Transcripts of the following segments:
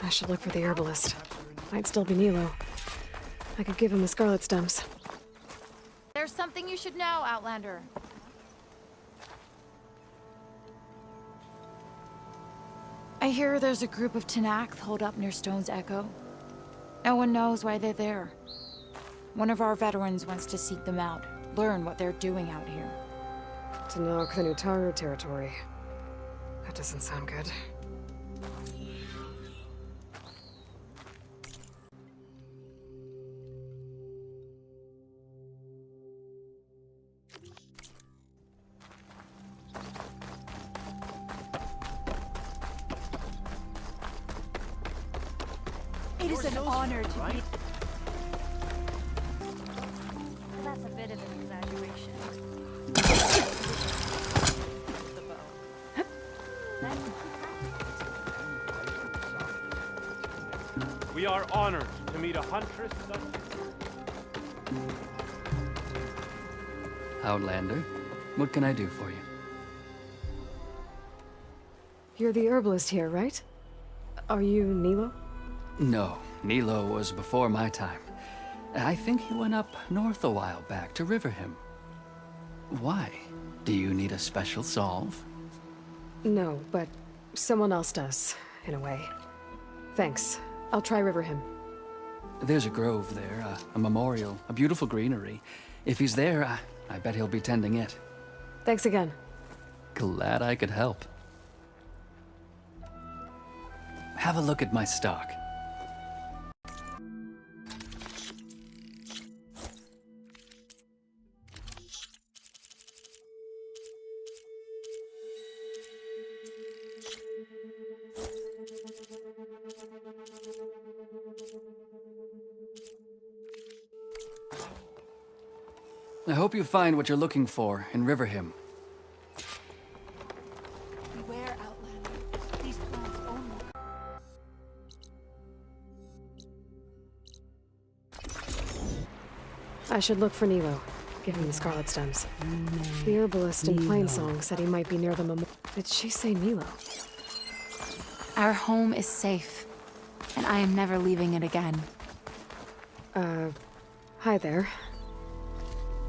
I should look for the herbalist. Might still be Nilo. I could give him the scarlet stems. There's something you should know, Outlander. I hear there's a group of Tenakth holed up near Stone's Echo. No one knows why they're there. One of our veterans wants to seek them out, learn what they're doing out here. To knock the Nutaru territory. That doesn't sound good. It is an honor to be... That's a bit of an exaggeration. The bow. We are honored to meet a huntress such... Outlander, what can I do for you? You're the herbalist here, right? Are you Nilo? No, Nilo was before my time. I think he went up north a while back to Riverhim. Why? Do you need a special solve? No, but someone else does, in a way. Thanks. I'll try Riverhim. There's a grove there, a memorial, a beautiful greenery. If he's there, I bet he'll be tending it. Thanks again. Glad I could help. Have a look at my stock. I hope you find what you're looking for in Riverhim. Beware, Outlander. These plants only... I should look for Nilo. Give him the scarlet stems. The herbalist in Plainsong said he might be near the memorial. Did she say Nilo? Our home is safe, and I am never leaving it again. Hi there.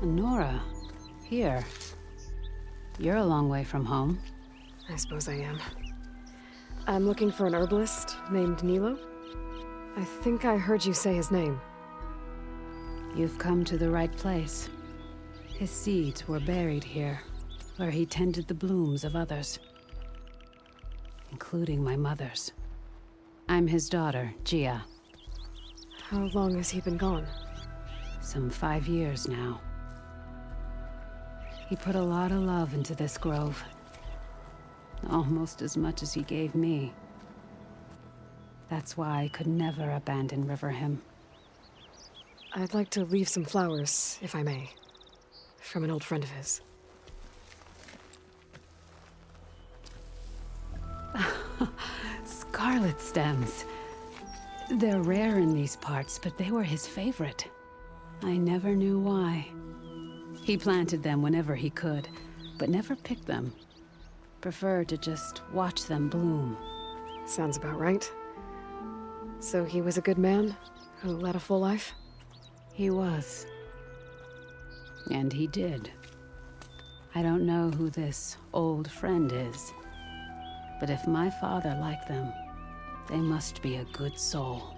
Nora, here. You're a long way from home. I suppose I am. I'm looking for an herbalist named Nilo. I think I heard you say his name. You've come to the right place. His seeds were buried here, where he tended the blooms of others, including my mother's. I'm his daughter, Gia. How long has he been gone? Some 5 years now. He put a lot of love into this grove. Almost as much as he gave me. That's why I could never abandon Riverhim. I'd like to leave some flowers, if I may. From an old friend of his. Scarlet stems. They're rare in these parts, but they were his favorite. I never knew why. He planted them whenever he could, but never picked them. Preferred to just watch them bloom. Sounds about right. So he was a good man who led a full life? He was. And he did. I don't know who this old friend is, but if my father liked them, they must be a good soul.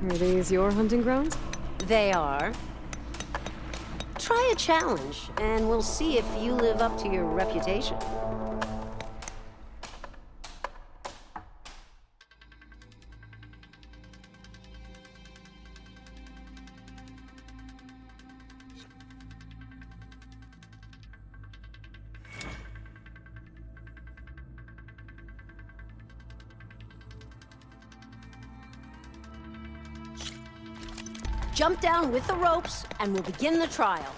Are these your hunting grounds? They are. Try a challenge, and we'll see if you live up to your reputation. Jump down with the ropes, and we'll begin the trial.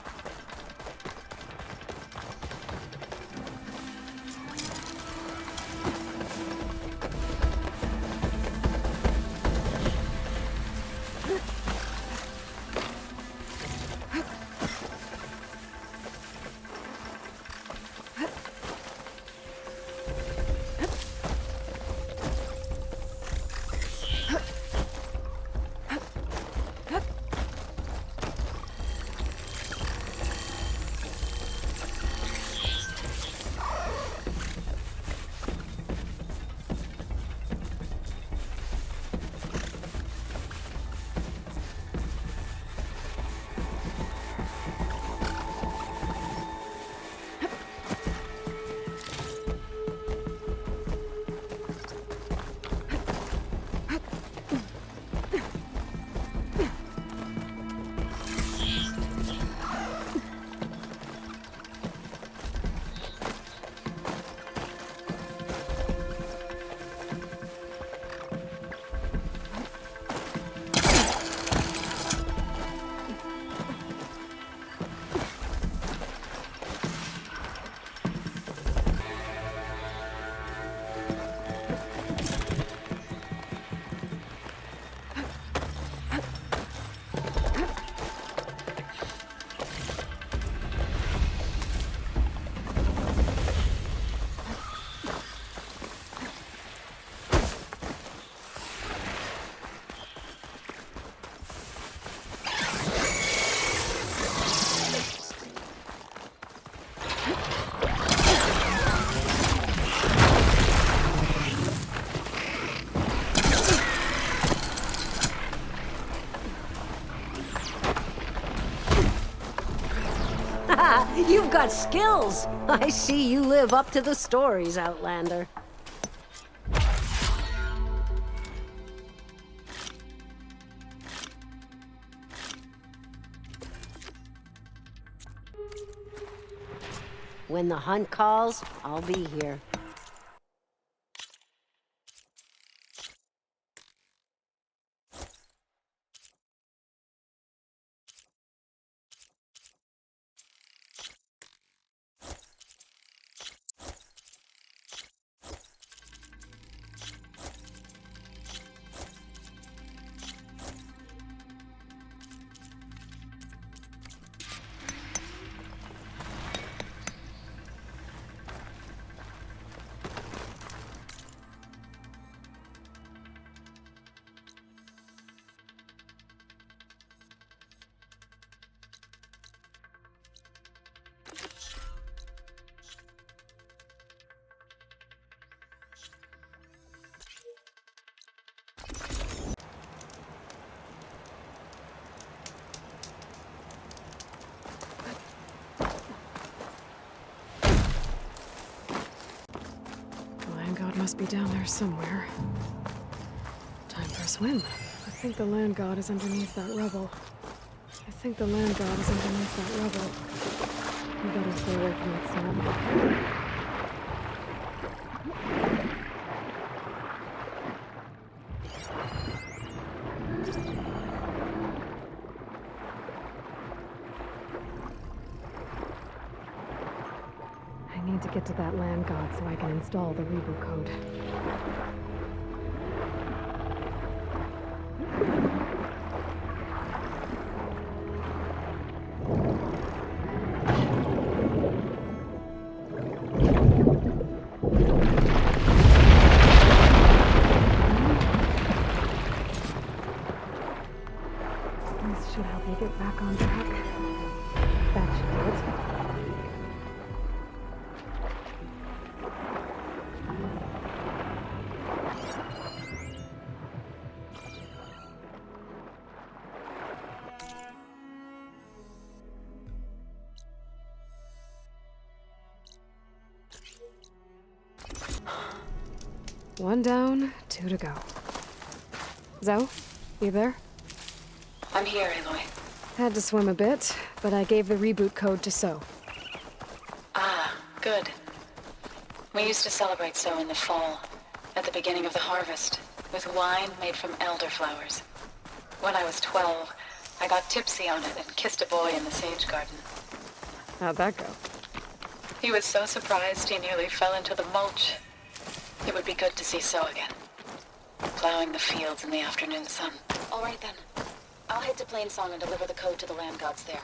You've got skills. I see you live up to the stories, Outlander. When the hunt calls, I'll be here. God must be down there somewhere. Time for a swim. I think the land god is underneath that rubble. We better stay away from that swamp. I need to get to that land god so I can install the reboot code. This should help me get back on track. That should do it. One down, two to go. Zoe, you there? I'm here, Aloy. Had to swim a bit, but I gave the reboot code to So. Ah, good. We used to celebrate So in the fall, at the beginning of the harvest, with wine made from elderflowers. When I was 12, I got tipsy on it and kissed a boy in the sage garden. How'd that go? He was so surprised he nearly fell into the mulch. It would be good to see So again. Plowing the fields in the afternoon sun. All right then. I'll head to Plainsong and deliver the code to the land gods there.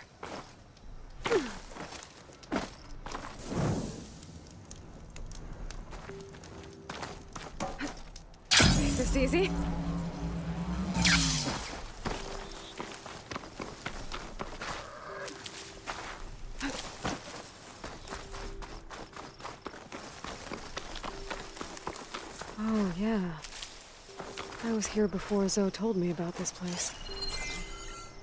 Is this easy? Oh, yeah. I was here before Zoe told me about this place.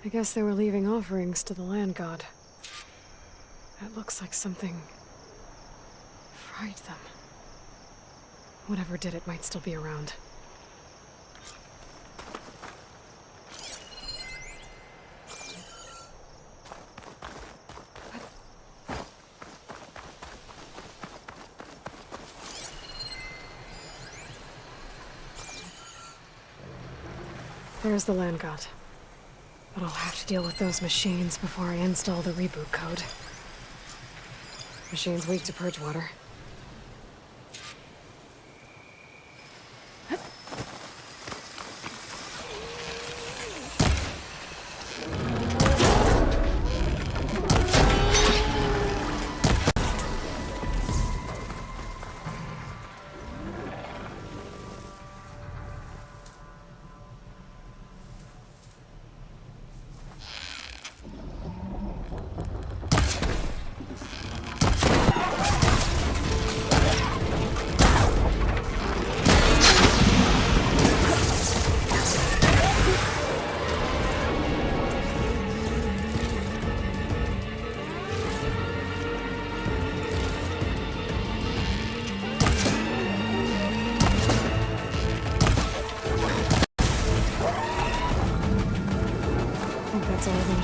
I guess they were leaving offerings to the land god. It looks like something fried them. Whatever did it might still be around. There's the land god. But I'll have to deal with those machines before I install the reboot code. Machine's weak to purge water.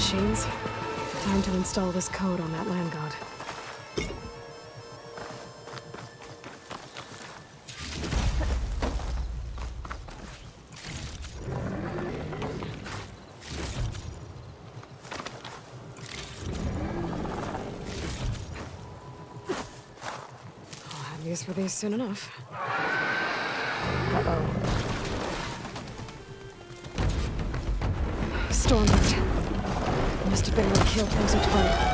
machines. Time to install this code on that land god. I'll have use for these soon enough. Uh-oh. Storm alert. Must have been what killed Rosa 12.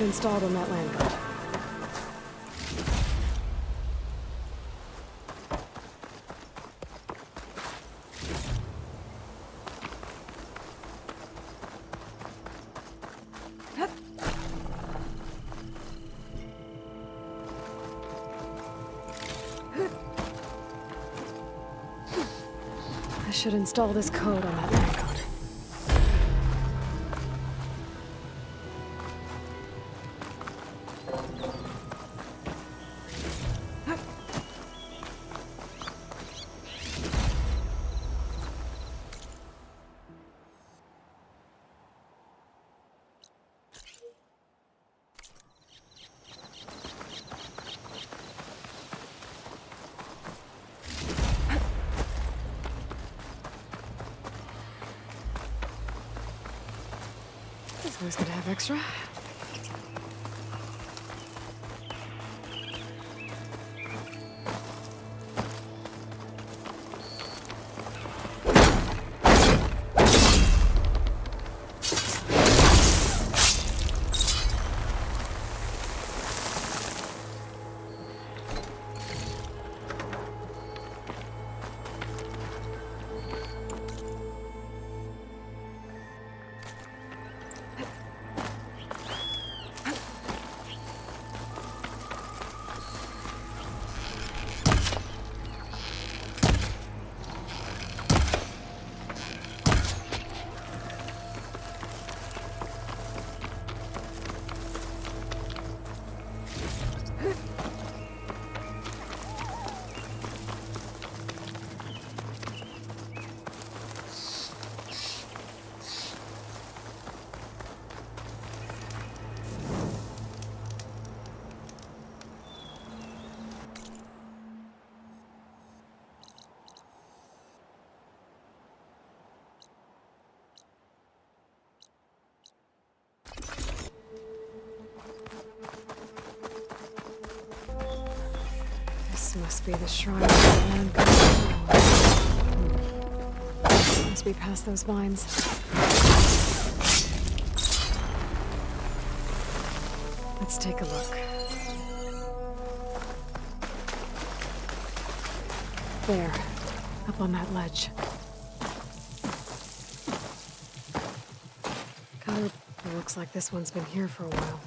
Installed on that land god. I should install this code on that land god. Always good to have extra. This must be the shrine of the land god. Must be past those vines. Let's take a look. There, up on that ledge. God, it looks like this one's been here for a while.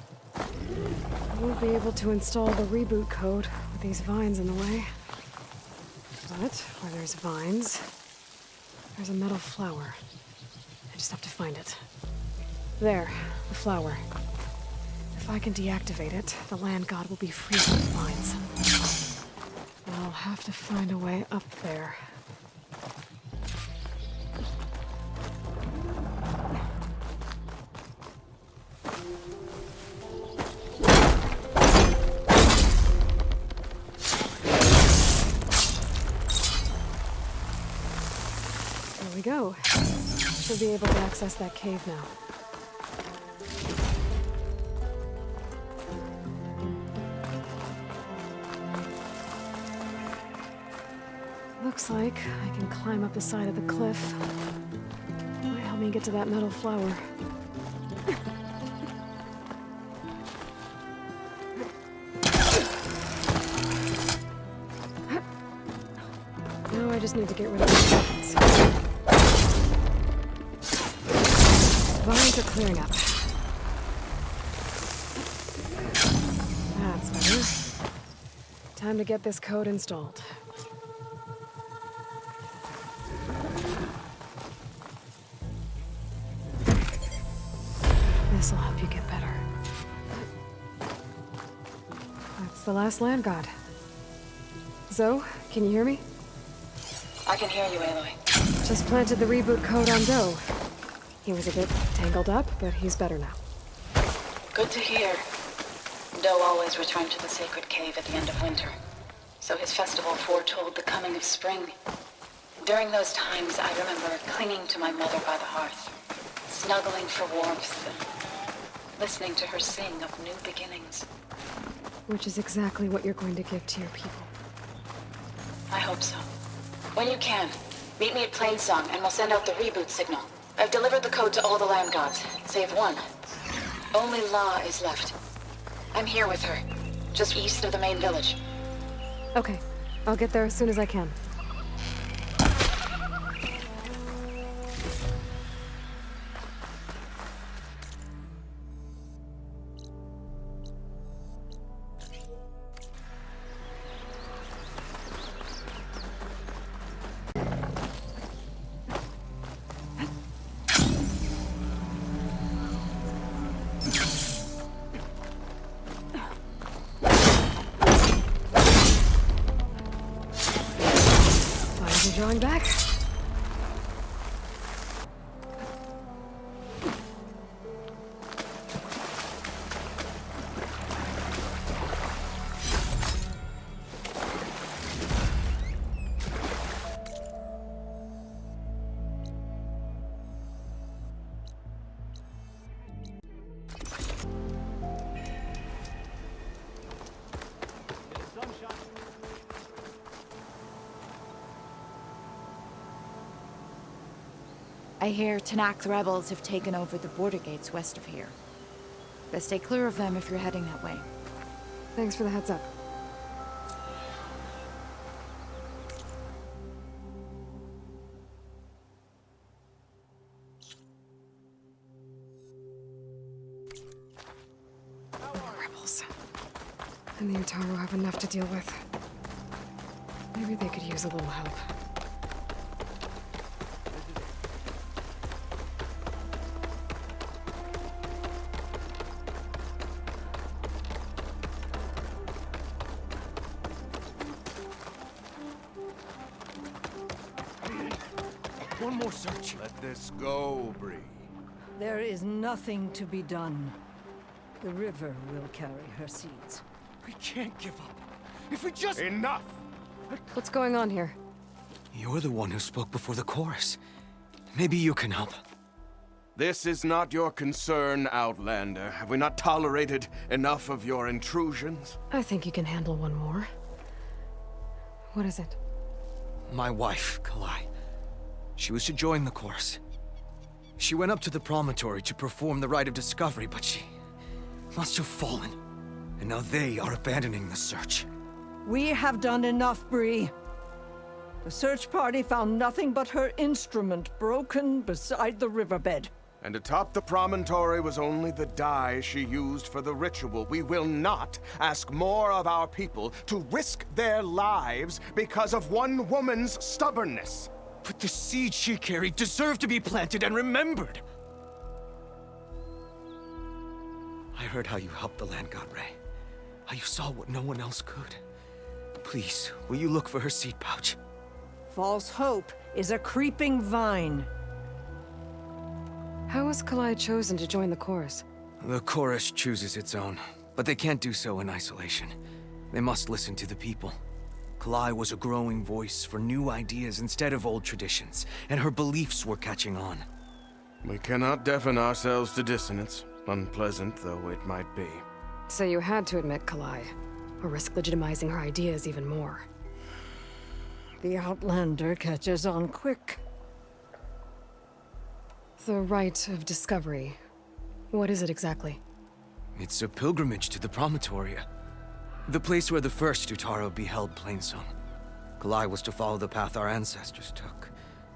I won't be able to install the reboot code with these vines in the way. But where there's vines, there's a metal flower. I just have to find it. There, the flower. If I can deactivate it, the land god will be free from the vines. I'll have to find a way up there. There we go. Should be able to access that cave now. Looks like I can climb up the side of the cliff. Might help me get to that metal flower. Now I just need to get rid of these weapons. Vines are clearing up. That's better. Time to get this code installed. This'll help you get better. That's the last land god. Zoe, can you hear me? I can hear you, Aloy. Just planted the reboot code on Doe. He was a bit tangled up, but he's better now. Good to hear. Doe always returned to the sacred cave at the end of winter, so his festival foretold the coming of spring. During those times, I remember clinging to my mother by the hearth, snuggling for warmth, and listening to her sing of new beginnings. Which is exactly what you're going to give to your people. I hope so. When you can, meet me at Plainsong and we'll send out the reboot signal. I've delivered the code to all the land gods, save one. Only La is left. I'm here with her, just east of the main village. Okay, I'll get there as soon as I can. Drawing back. I hear Tanakh rebels have taken over the border gates west of here. Best stay clear of them if you're heading that way. Thanks for the heads up. Rebels. And the Utaru have enough to deal with. Maybe they could use a little help. One more search. Let this go, Bree. There is nothing to be done. The river will carry her seeds. We can't give up. If we just... Enough! What's going on here? You're the one who spoke before the chorus. Maybe you can help. This is not your concern, Outlander. Have we not tolerated enough of your intrusions? I think you can handle one more. What is it? My wife, Kalai. She was to join the chorus. She went up to the promontory to perform the rite of discovery, but she must have fallen. And now they are abandoning the search. We have done enough, Bree. The search party found nothing but her instrument broken beside the riverbed. And atop the promontory was only the dye she used for the ritual. We will not ask more of our people to risk their lives because of one woman's stubbornness. But the seed she carried deserved to be planted and remembered. I heard how you helped the land god Ray. How you saw what no one else could. Please, will you look for her seed pouch? False hope is a creeping vine. How was Kalai chosen to join the chorus? The chorus chooses its own, but they can't do so in isolation. They must listen to the people. Kalai was a growing voice for new ideas instead of old traditions, and her beliefs were catching on. We cannot deafen ourselves to dissonance, unpleasant though it might be. So you had to admit Kalai, or risk legitimizing her ideas even more. The Outlander catches on quick. The rite of discovery. What is it exactly? It's a pilgrimage to the promontory. The place where the first Utaru beheld Plainsong. Kalai was to follow the path our ancestors took.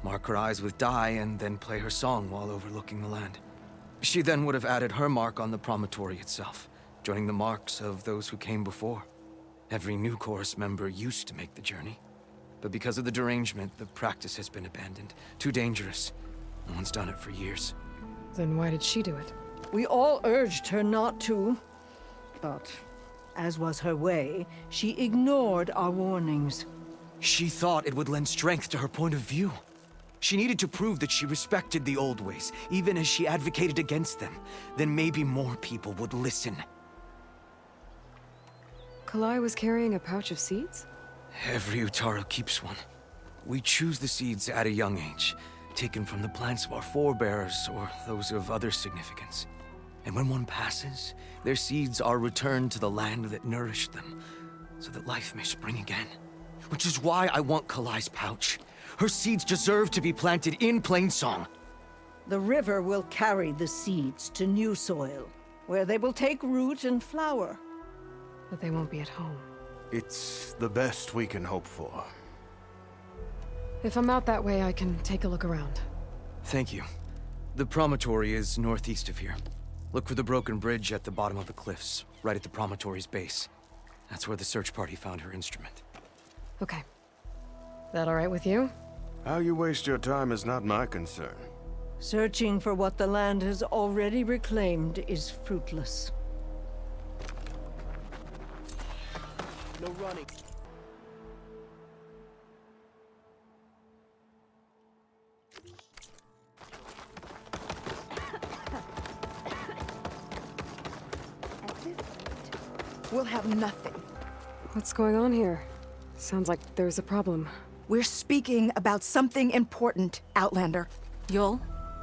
Mark her eyes with dye and then play her song while overlooking the land. She then would have added her mark on the promontory itself, joining the marks of those who came before. Every new chorus member used to make the journey. But because of the derangement, the practice has been abandoned. Too dangerous. No one's done it for years. Then why did she do it? We all urged her not to, but as was her way, she ignored our warnings. She thought it would lend strength to her point of view. She needed to prove that she respected the old ways, even as she advocated against them. Then maybe more people would listen. Kalai was carrying a pouch of seeds? Every Utaru keeps one. We choose the seeds at a young age, taken from the plants of our forebears or those of other significance. And when one passes, their seeds are returned to the land that nourished them, so that life may spring again. Which is why I want Kalai's pouch. Her seeds deserve to be planted in Plainsong. The river will carry the seeds to new soil, where they will take root and flower. But they won't be at home. It's the best we can hope for. If I'm out that way, I can take a look around. Thank you. The promontory is northeast of here. Look for the broken bridge at the bottom of the cliffs, right at the promontory's base. That's where the search party found her instrument. Okay. That all right with you? How you waste your time is not my concern. Searching for what the land has already reclaimed is fruitless. No running. We'll have nothing. What's going on here? Sounds like there's a problem. We're speaking about something important, Outlander. Yul,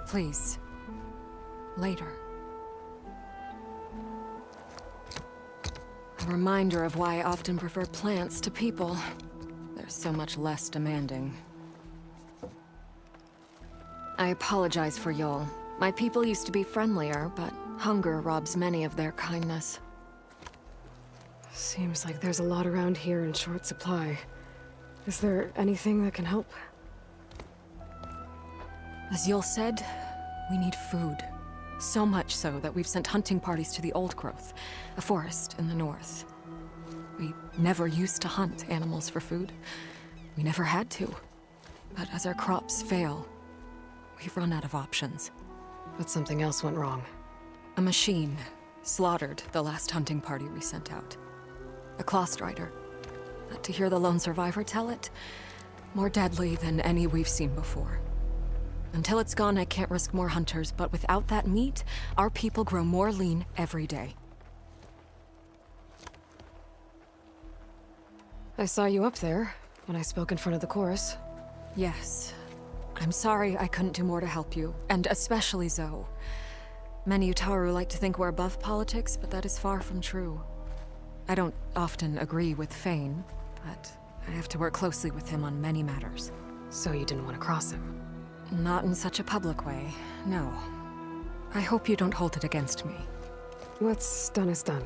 please. Later. A reminder of why I often prefer plants to people. They're so much less demanding. I apologize for Yul. My people used to be friendlier, but hunger robs many of their kindness. Seems like there's a lot around here in short supply. Is there anything that can help? As Yul said, we need food. So much so that we've sent hunting parties to the Old Growth, a forest in the north. We never used to hunt animals for food. We never had to. But as our crops fail, we've run out of options. But something else went wrong. A machine slaughtered the last hunting party we sent out. A claw strider. But to hear the lone survivor tell it, more deadly than any we've seen before. Until it's gone, I can't risk more hunters, but without that meat, our people grow more lean every day. I saw you up there when I spoke in front of the chorus. Yes. I'm sorry I couldn't do more to help you, and especially Zoe. Many Utaru like to think we're above politics, but that is far from true. I don't often agree with Fane, but I have to work closely with him on many matters. So you didn't want to cross him? Not in such a public way, no. I hope you don't hold it against me. What's done is done.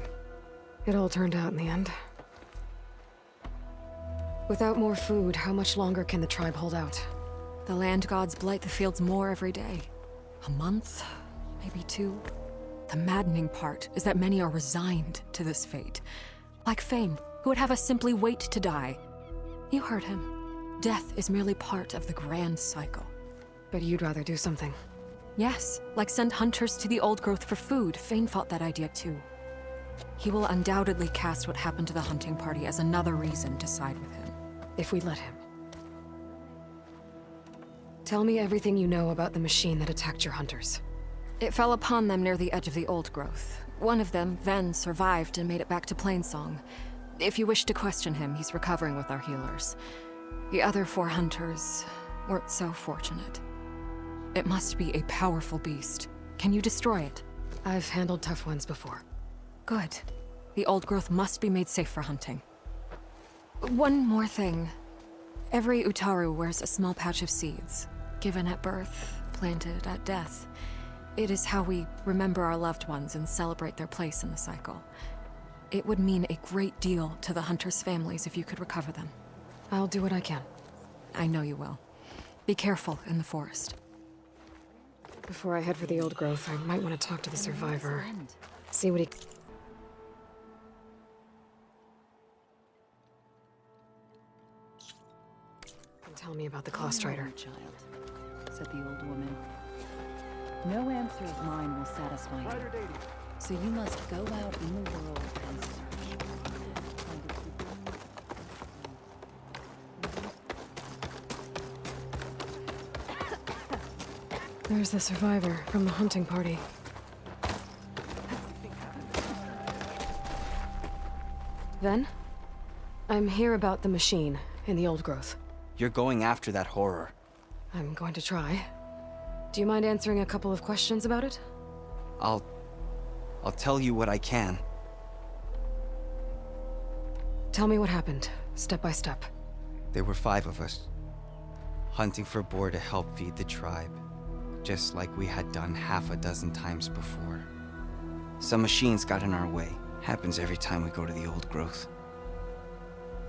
It all turned out in the end. Without more food, how much longer can the tribe hold out? The land gods blight the fields more every day. A month? Maybe 2? The maddening part is that many are resigned to this fate. Like Fane, who would have us simply wait to die. You heard him. Death is merely part of the grand cycle. But you'd rather do something. Yes, like send hunters to the Old Growth for food. Fane fought that idea too. He will undoubtedly cast what happened to the hunting party as another reason to side with him. If we let him. Tell me everything you know about the machine that attacked your hunters. It fell upon them near the edge of the Old Growth. One of them, Ven, survived and made it back to Plainsong. If you wish to question him, he's recovering with our healers. The other 4 hunters weren't so fortunate. It must be a powerful beast. Can you destroy it? I've handled tough ones before. Good. The Old Growth must be made safe for hunting. One more thing. Every Utaru wears a small pouch of seeds, given at birth, planted at death. It is how we remember our loved ones and celebrate their place in the cycle. It would mean a great deal to the hunters' families if you could recover them. I'll do what I can. I know you will. Be careful in the forest. Before I head for the old growth, I might want to talk to the survivor. See what he... can tell me about the Claw Strider. Child, said the old woman. No answer of mine will satisfy you. So you must go out in the world and search. There's the survivor from the hunting party. Ven? I'm here about the machine in the old growth. You're going after that horror. I'm going to try. Do you mind answering a couple of questions about it? I'll tell you what I can. Tell me what happened, step by step. There were 5 of us, hunting for boar to help feed the tribe, just like we had done half a dozen times before. Some machines got in our way. Happens every time we go to the old growth.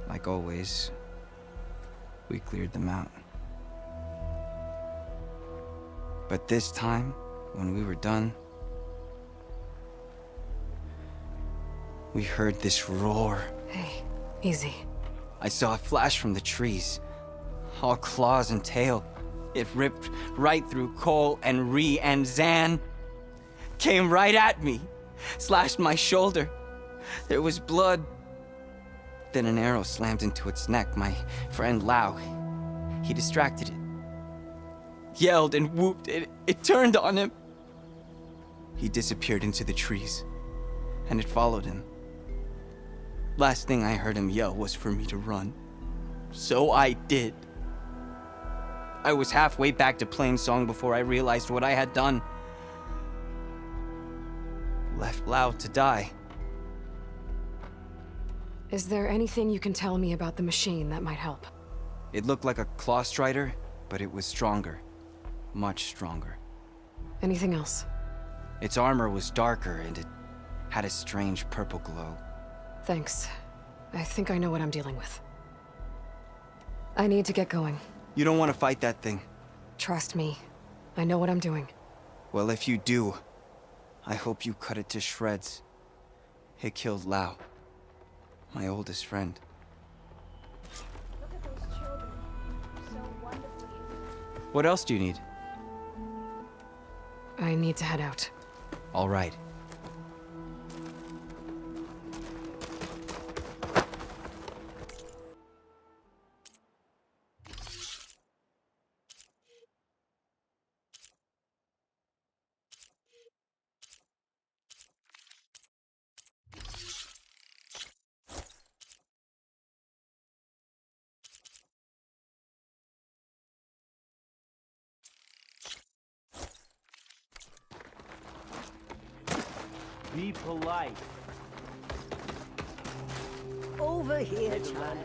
Like always, we cleared them out. But this time, when we were done, we heard this roar. Hey, easy. I saw a flash from the trees, all claws and tail. It ripped right through Cole and Ree, and Zan came right at me, slashed my shoulder. There was blood. Then an arrow slammed into its neck. My friend Lau, he distracted it. Yelled and whooped. It turned on him. He disappeared into the trees, and it followed him. Last thing I heard him yell was for me to run. So I did. I was halfway back to Plainsong before I realized what I had done. Left Lau to die. Is there anything you can tell me about the machine that might help? It looked like a Claw Strider, but it was stronger. Much stronger. Anything else? Its armor was darker, and it had a strange purple glow. Thanks. I think I know what I'm dealing with. I need to get going. You don't want to fight that thing. Trust me. I know what I'm doing. Well, if you do, I hope you cut it to shreds. It killed Lau, my oldest friend. Look at those children. So wonderfully. What else do you need? I need to head out. All right. Be polite. Over here, child.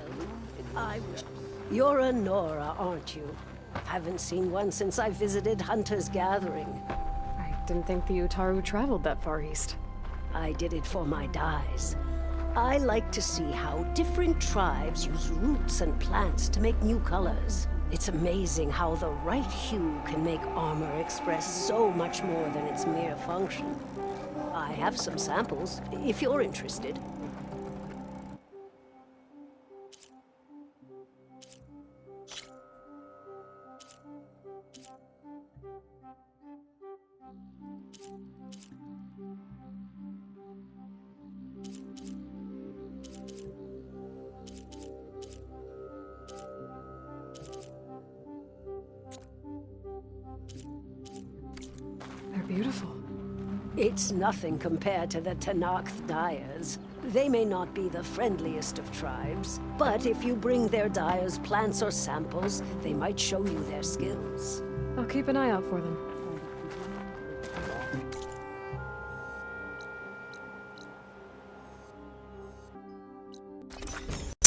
I will. You're a Nora, aren't you? Haven't seen one since I visited Hunter's Gathering. I didn't think the Utaru traveled that far east. I did it for my dyes. I like to see how different tribes use roots and plants to make new colors. It's amazing how the right hue can make armor express so much more than its mere function. I have some samples, if you're interested. They're beautiful. It's nothing compared to the Tenakth dyers. They may not be the friendliest of tribes, but if you bring their dyers plants or samples, they might show you their skills. I'll keep an eye out for them.